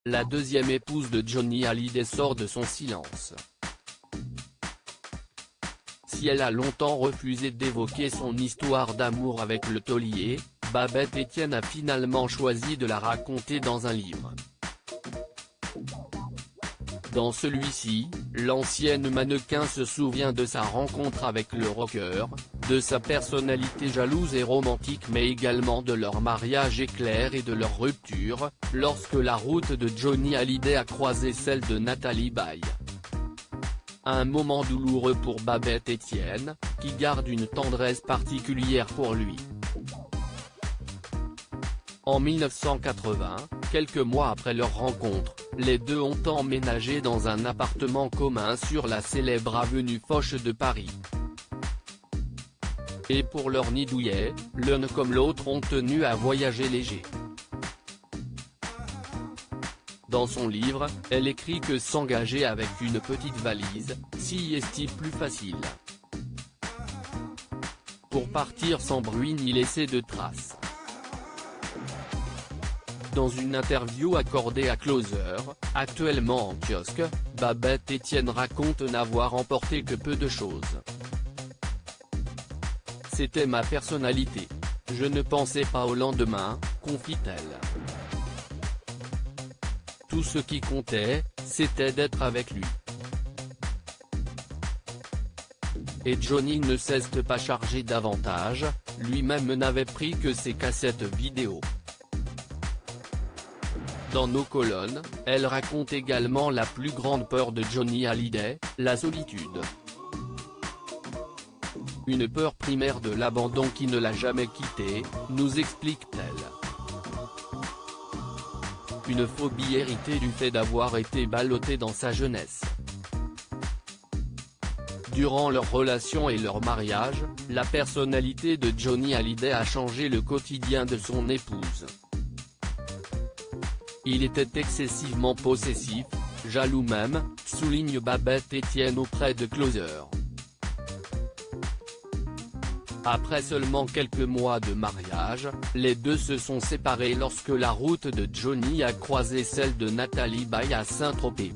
la deuxième épouse de Johnny Hallyday sort de son silence. Si elle a longtemps refusé d'évoquer son histoire d'amour avec le taulier, Babette Etienne a finalement choisi de la raconter dans un livre. Dans celui-ci, l'ancienne mannequin se souvient de sa rencontre avec le rocker, de sa personnalité jalouse et romantique mais également de leur mariage éclair et de leur rupture, lorsque la route de Johnny Hallyday a croisé celle de Nathalie Baye. Un moment douloureux pour Babette Etienne, qui garde une tendresse particulière pour lui. En 1980, quelques mois après leur rencontre, les deux ont emménagé dans un appartement commun sur la célèbre avenue Foch de Paris. Et pour leur nid douillet, l'un comme l'autre ont tenu à voyager léger. Dans son livre, elle écrit que s'engager avec une petite valise, si est-il plus facile. Pour partir sans bruit ni laisser de traces. Dans une interview accordée à Closer, actuellement en kiosque, Babette Etienne raconte n'avoir emporté que peu de choses. C'était ma personnalité. Je ne pensais pas au lendemain, confie-t-elle. Tout ce qui comptait, c'était d'être avec lui. Et Johnny ne s'est pas chargé davantage, lui-même n'avait pris que ses cassettes vidéo. Dans nos colonnes, elle raconte également la plus grande peur de Johnny Hallyday, la solitude. Une peur primaire de l'abandon qui ne l'a jamais quitté, nous explique-t-elle. Une phobie héritée du fait d'avoir été ballotté dans sa jeunesse. Durant leur relation et leur mariage, la personnalité de Johnny Hallyday a changé le quotidien de son épouse. Il était excessivement possessif, jaloux même, souligne Babette Etienne auprès de Closer. Après seulement quelques mois de mariage, les deux se sont séparés lorsque la route de Johnny a croisé celle de Nathalie Baye à Saint-Tropez.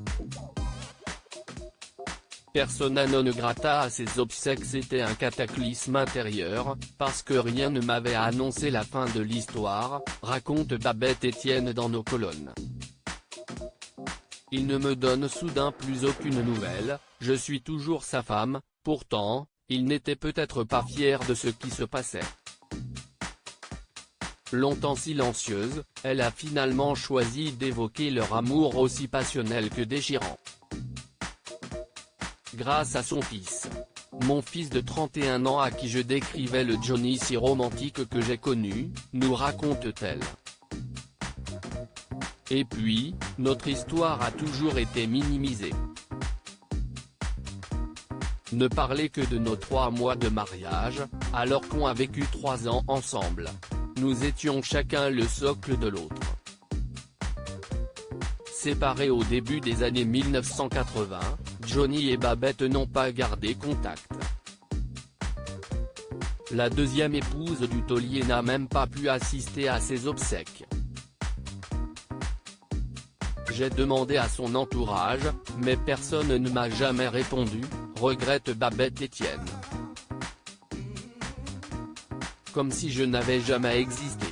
Persona non grata à ses obsèques, c'était un cataclysme intérieur, parce que rien ne m'avait annoncé la fin de l'histoire, raconte Babette Etienne dans nos colonnes. Il ne me donne soudain plus aucune nouvelle, je suis toujours sa femme, pourtant, il n'était peut-être pas fier de ce qui se passait. Longtemps silencieuse, elle a finalement choisi d'évoquer leur amour aussi passionnel que déchirant. Grâce à son fils. Mon fils de 31 ans à qui je décrivais le Johnny si romantique que j'ai connu, nous raconte-t-elle. Et puis, notre histoire a toujours été minimisée. Ne parler que de nos 3 mois de mariage, alors qu'on a vécu 3 ans ensemble. Nous étions chacun le socle de l'autre. Séparés au début des années 1980, Johnny et Babette n'ont pas gardé contact. La deuxième épouse du taulier n'a même pas pu assister à ses obsèques. J'ai demandé à son entourage, mais personne ne m'a jamais répondu, regrette Babette Etienne. Comme si je n'avais jamais existé.